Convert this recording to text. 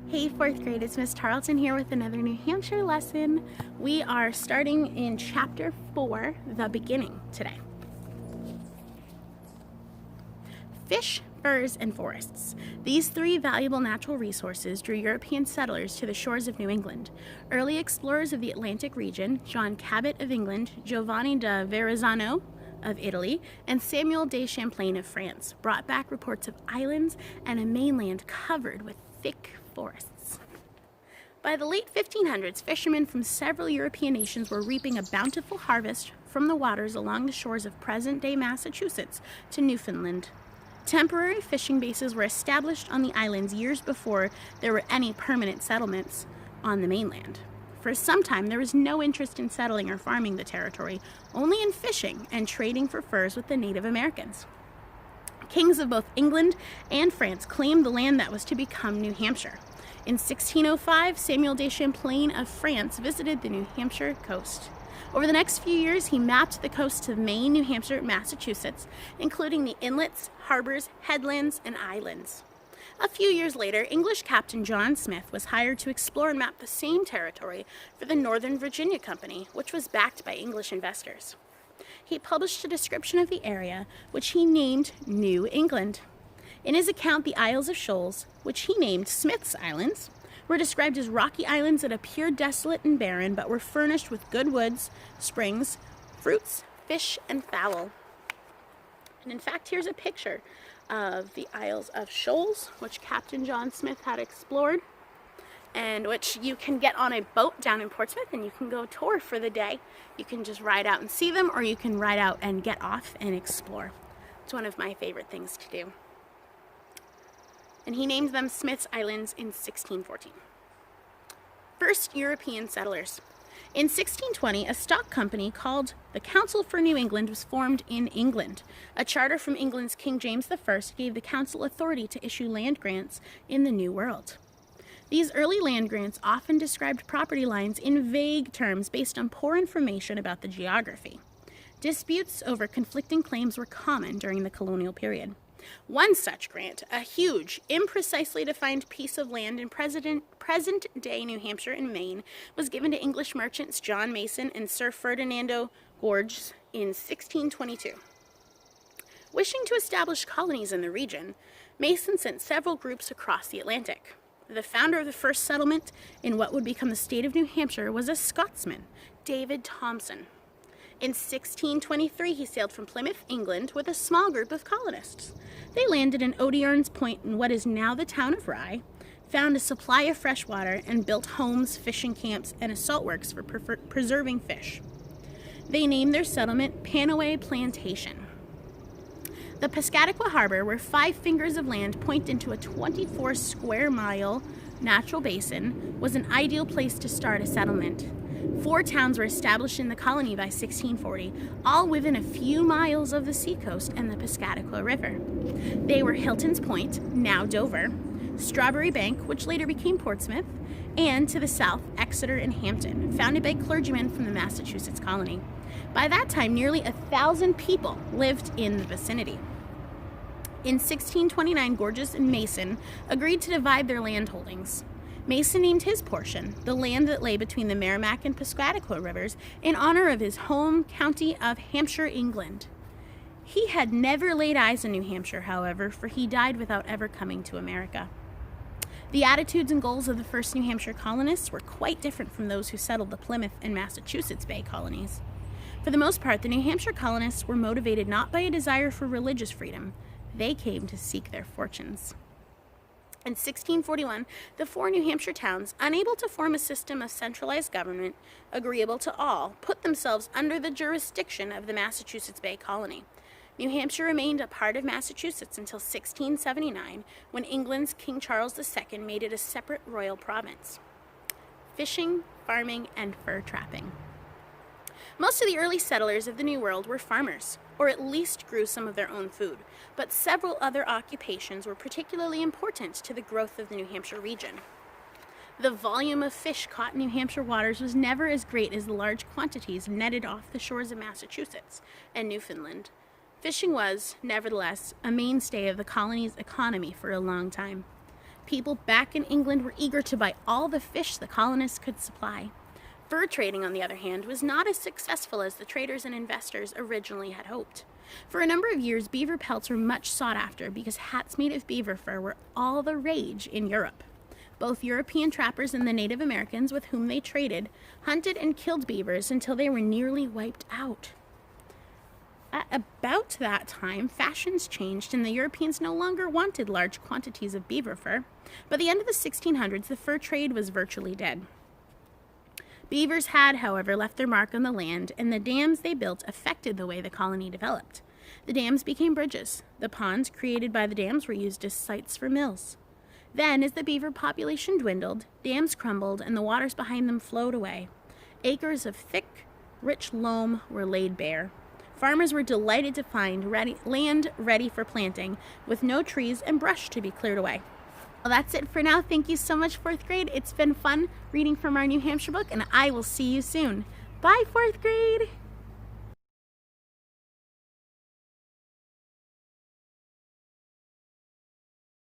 Hey 4th grade, it's Miss Tarleton here with another New Hampshire lesson. We are starting in chapter 4, the beginning, today. Fish, furs, and forests. These three valuable natural resources drew European settlers to the shores of New England. Early explorers of the Atlantic region, John Cabot of England, Giovanni da Verrazzano of Italy, and Samuel de Champlain of France, brought back reports of islands and a mainland covered with thick forests. By the late 1500s, fishermen from several European nations were reaping a bountiful harvest from the waters along the shores of present-day Massachusetts to Newfoundland. Temporary fishing bases were established on the islands years before there were any permanent settlements on the mainland. For some time, there was no interest in settling or farming the territory, only in fishing and trading for furs with the Native Americans. Kings of both England and France claimed the land that was to become New Hampshire. In 1605, Samuel de Champlain of France visited the New Hampshire coast. Over the next few years, he mapped the coasts of Maine, New Hampshire, Massachusetts, including the inlets, harbors, headlands, and islands. A few years later, English Captain John Smith was hired to explore and map the same territory for the Northern Virginia Company, which was backed by English investors. He published a description of the area, which he named New England. In his account, the Isles of Shoals, which he named Smith's Islands, were described as rocky islands that appeared desolate and barren, but were furnished with good woods, springs, fruits, fish, and fowl. And in fact, here's a picture of the Isles of Shoals, which Captain John Smith had explored, and which you can get on a boat down in Portsmouth and you can go tour for the day. You can just ride out and see them, or you can ride out and get off and explore. It's one of my favorite things to do. And he named them Smith's Islands in 1614. First European settlers. In 1620, a stock company called the Council for New England was formed in England. A charter from England's King James I gave the council authority to issue land grants in the New World. These early land grants often described property lines in vague terms based on poor information about the geography. Disputes over conflicting claims were common during the colonial period. One such grant, a huge, imprecisely defined piece of land in present-day New Hampshire and Maine, was given to English merchants John Mason and Sir Ferdinando Gorges in 1622. Wishing to establish colonies in the region, Mason sent several groups across the Atlantic. The founder of the first settlement in what would become the state of New Hampshire was a Scotsman, David Thompson. In 1623, he sailed from Plymouth, England, with a small group of colonists. They landed in Odiern's Point in what is now the town of Rye, found a supply of fresh water, and built homes, fishing camps, and a salt works for preserving fish. They named their settlement Panaway Plantation. The Piscataqua Harbor, where 5 fingers of land point into a 24 square mile natural basin, was an ideal place to start a settlement. 4 towns were established in the colony by 1640, all within a few miles of the seacoast and the Piscataqua River. They were Hilton's Point, now Dover, Strawberry Bank, which later became Portsmouth, and to the south, Exeter and Hampton, founded by clergymen from the Massachusetts colony. By that time, nearly 1,000 people lived in the vicinity. In 1629, Gorges and Mason agreed to divide their land holdings. Mason named his portion, the land that lay between the Merrimack and Piscataqua rivers, in honor of his home county of Hampshire, England. He had never laid eyes on New Hampshire, however, for he died without ever coming to America. The attitudes and goals of the first New Hampshire colonists were quite different from those who settled the Plymouth and Massachusetts Bay colonies. For the most part, the New Hampshire colonists were motivated not by a desire for religious freedom. They came to seek their fortunes. In 1641, the 4 New Hampshire towns, unable to form a system of centralized government agreeable to all, put themselves under the jurisdiction of the Massachusetts Bay Colony. New Hampshire remained a part of Massachusetts until 1679, when England's King Charles II made it a separate royal province. Fishing, farming, and fur trapping. Most of the early settlers of the New World were farmers, or at least grew some of their own food, but several other occupations were particularly important to the growth of the New Hampshire region. The volume of fish caught in New Hampshire waters was never as great as the large quantities netted off the shores of Massachusetts and Newfoundland. Fishing was, nevertheless, a mainstay of the colony's economy for a long time. People back in England were eager to buy all the fish the colonists could supply. Fur trading, on the other hand, was not as successful as the traders and investors originally had hoped. For a number of years, beaver pelts were much sought after because hats made of beaver fur were all the rage in Europe. Both European trappers and the Native Americans with whom they traded hunted and killed beavers until they were nearly wiped out. At about that time, fashions changed and the Europeans no longer wanted large quantities of beaver fur. By the end of the 1600s, the fur trade was virtually dead. Beavers had, however, left their mark on the land, and the dams they built affected the way the colony developed. The dams became bridges. The ponds created by the dams were used as sites for mills. Then, as the beaver population dwindled, dams crumbled and the waters behind them flowed away. Acres of thick, rich loam were laid bare. Farmers were delighted to find land ready for planting, with no trees and brush to be cleared away. Well, that's it for now. Thank you so much, 4th grade. It's been fun reading from our New Hampshire book, and I will see you soon. Bye, 4th grade!